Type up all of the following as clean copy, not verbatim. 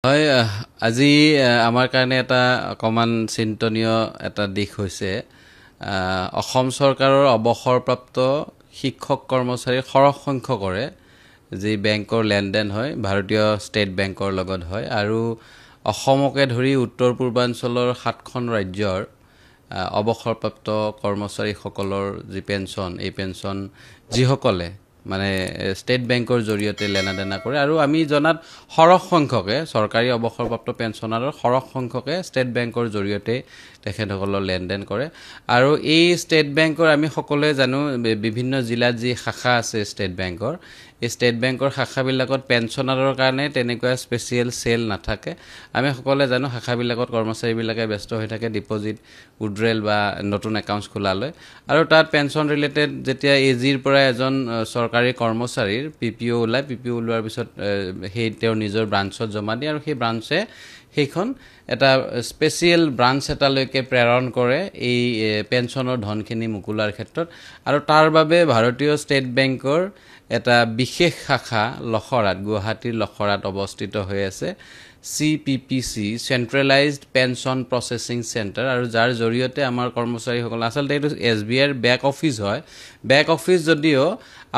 হয় আজি আমাৰ কাৰণে এটা অকমান চিন্তনীয় এটা দিশ হৈছে অসম চৰকাৰৰ অৱসৰপ্ৰাপ্ত শিক্ষক কৰ্মচাৰী সৰহ সংখ্যকৰে যি বেংকৰ লেনদেন হয় ভাৰতীয় ষ্টেট বেংকৰ লগত হয় আৰু অসমকে ধৰি উত্তৰ পূৰ্বাঞ্চলৰ 7খন ৰাজ্যৰ অৱসৰপ্ৰাপ্ত কৰ্মচাৰীসকলৰ যি পেঞ্চন এই পেঞ্চন যিসকলে মানে ষ্টেট বেংকৰ জৰিয়তে লেনাদেনা কৰে আৰু আমি জনাত সৰহ সংখ্যকে চৰকাৰী অৱসৰপ্ৰাপ্ত পেঞ্চনাৰৰ সৰহ সংখ্যকে ষ্টেট বেংকৰ জৰিয়তে তেখেতসকলৰ লেনদেন কৰে আৰু এই ষ্টেট বেংকৰ আমি সকলোৱে জানো বিভিন্ন জিলাত যি শাখা আছে ষ্টেট বেংকৰ এই ষ্টেট বেংকৰ শাখাবিলাকত পেঞ্চনাৰৰ কাৰণে তেনেকুৱা স্পেচিয়েল সেল নাথাকে আমি সকলোৱে জানো শাখাবিলাকত কৰ্মচাৰীবিলাকে ব্যস্ত হৈ থাকে ডিপজিট উইথড্ৰল বা নতুন একাউণ্টছ খোলালৈ আৰু তাত পেঞ্চন ৰিলেটেড যেতিয়া এজিৰ পৰা এজন চৰকাৰী কৰ্মচাৰীৰ পিপিঅ ওলাই পিপিঅ ওলোৱাৰ পিছত সেই তেওঁৰ নিজৰ ব্ৰাঞ্চত জমা দিয়ে আৰু সেই ব্ৰাঞ্চে সেইখন এটা স্পেচিয়েল ব্ৰাঞ্চ এটালৈকে প্ৰেৰণ কৰে এই পেঞ্চনৰ ধনখিনি মুকুলাৰ ক্ষেত্ৰত আৰু তাৰ বাবে ভাৰতীয় ষ্টেট বেংকৰ এটা বিশেষ শাখা লখৰাত গুৱাহাটীৰ লখৰাত অৱস্থিত হৈ আছে CPPC চেন্ট্ৰেলাইজড পেনশন প্ৰসেসিং চেণ্টাৰ আৰু যাৰ জৰিয়তে আমাৰ কৰ্মচাৰীসকল আচলতে এইটো SBIৰ বেক অফিচ হয় বেক অফিচ যদিও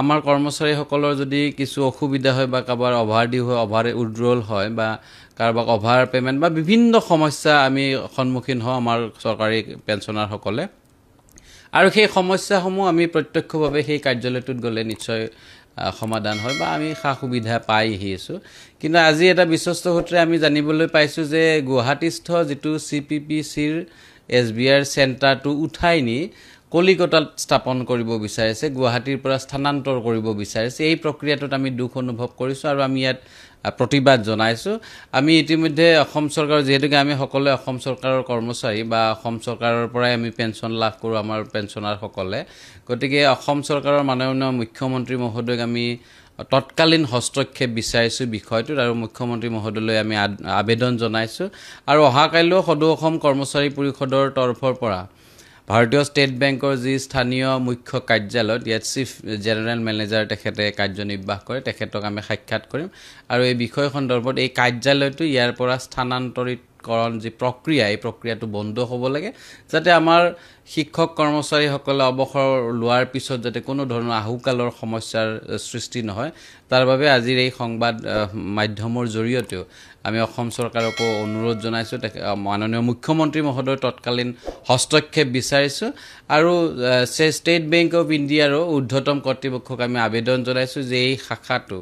আমাৰ কৰ্মচাৰীসকলৰ যদি কিছু অসুবিধা হয় বা কাৰোবাৰ অভাৰডিউ হয় অভাৰ উইথড্ৰল হয় বা কাৰোবাক অভাৰ পেমেন্ট বা বিভিন্ন সমস্যা আমি সন্মুখীন হওঁ আমাৰ চৰকাৰী পেঞ্চনাৰসকলে আৰু সেই সমস্যাসমূহ আমি প্ৰত্যক্ষভাৱে সেই কাৰ্যালয়টোত গ'লে নিশ্চয় সমাধান হয় বা আমি সা সুবিধা পাই আহিছো কিন্তু আজি এটা বিশ্বস্ত সূত্ৰে আমি জানিবলৈ পাইছো যে গুৱাহাটীস্থ যেটো CPPCৰ SBIৰ চেণ্টাৰটো উঠাই নি কলিকতাত স্থাপন কৰিব বিচাৰিছে গুৱাহাটীৰ পৰা স্থানান্তৰ কৰিব বিচাৰিছে এই প্ৰক্ৰিয়াটোত আমি দুখ অনুভৱ কৰিছো আৰু আমি ইয়াত প্ৰতিবাদ জনাইছো আমি ইতিমধ্যে অসম চৰকাৰ যেহেতুকে আমি সকলোৱে অসম চৰকাৰৰ কৰ্মচাৰী বা অসম চৰকাৰৰ পৰাই আমি পেঞ্চন লাভ কৰো আমাৰ পেঞ্চনাৰ সকলে গতিকে অসম চৰকাৰৰ মাননীয় মুখ্যমন্ত্ৰী মহোদয়ক আমি তৎকালীন হস্তক্ষেপ বিচাৰিছো বিষয়টোত আৰু মুখ্যমন্ত্ৰী মহোদয়লৈ আমি আবেদন জনাইছো আৰু অহা কাইলৈ সদৌ অসম কৰ্মচাৰী পৰিষদৰ তৰফৰ পৰা ভাৰতীয় ষ্টেট বেংকৰ যি স্থানীয় মুখ্য কাৰ্যালয় ইয়াত চিফ জেনেৰেল মেনেজাৰ তেখেতে কাৰ্যনিৰ্বাহ কৰে তেখেতক আমি সাক্ষাৎ কৰিম আৰু এই বিষয় সন্দৰ্ভত এই কাৰ্যালয়টো ইয়াৰ পৰা স্থানান্তৰিতকৰণ যি প্ৰক্ৰিয়া এই প্ৰক্ৰিয়াটো বন্ধ হ'ব লাগে যাতে আমাৰ শিক্ষক কৰ্মচাৰীসকলে অৱসৰ লোৱাৰ পিছত যাতে কোনো ধৰণৰ আহুকালৰ সমস্যাৰ সৃষ্টি নহয় তাৰ বাবে আজিৰ এই সংবাদ মাধ্যমৰ জৰিয়তেও আমি অসম চৰকাৰক অনুৰোধ জনাইছো মাননীয় মুখ্যমন্ত্ৰী মহোদয় তৎকালীন হস্তক্ষেপ বিচাৰিছো আৰু ষ্টেট বেংক অফ ইণ্ডিয়াৰ ঊৰ্ধ্বতম কৰ্তৃপক্ষক আমি আবেদন জনাইছো যে এই শাখাটো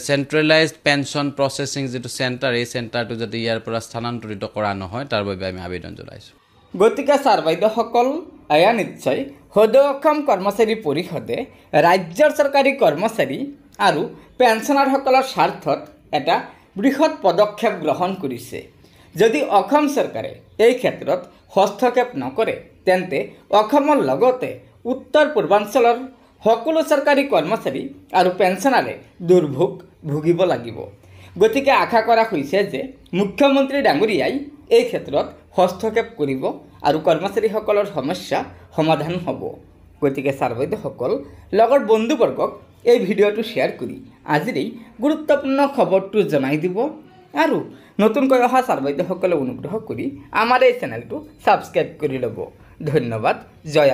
চেন্ট্ৰেলাইজড পেনশন প্ৰসেসিং যেটো চেণ্টাৰ এই চেণ্টাৰটো যাতে ইয়াৰ পৰা স্থানান্তৰিত কৰা নহয় তাৰ বাবে আমি আবেদন জনাইছো গতিকে ছাৰ বাইদেউসকল এয়া নিশ্চয় সদৌ অসম কৰ্মচাৰী পৰিষদে ৰাজ্যৰ চৰকাৰী কৰ্মচাৰী আৰু পেঞ্চনাৰসকলৰ স্বাৰ্থত এটা বৃহৎ পদক্ষেপ গ্ৰহণ কৰিছে যদি অসম চৰকাৰে এই ক্ষেত্ৰত হস্তক্ষেপ নকৰে তেন্তে অসমৰ লগতে উত্তৰ পূৰ্বাঞ্চলৰ সকলো চৰকাৰী কৰ্মচাৰী আৰু পেঞ্চনাৰে দুৰ্ভোগ ভুগিব লাগিব গতিকে আশা কৰা হৈছে যে মুখ্যমন্ত্ৰী ডাঙৰীয়াই এই ক্ষেত্ৰত হস্তক্ষেপ কৰিব আৰু কৰ্মচাৰীসকলৰ সমস্যা সমাধান হ'ব গতিকে ছাৰ বাইদেউসকল লগৰ বন্ধুবৰ্গক এই ভিডিঅ'টো শ্বেয়াৰ কৰি আজিৰ এই গুৰুত্বপূৰ্ণ খবৰটো জনাই দিব আৰু নতুনকৈ অহা ছাৰ বাইদেউসকলে অনুগ্ৰহ কৰি আমাৰ এই চেনেলটো ছাবস্ক্ৰাইব কৰি ল'ব ধন্যবাদ জয়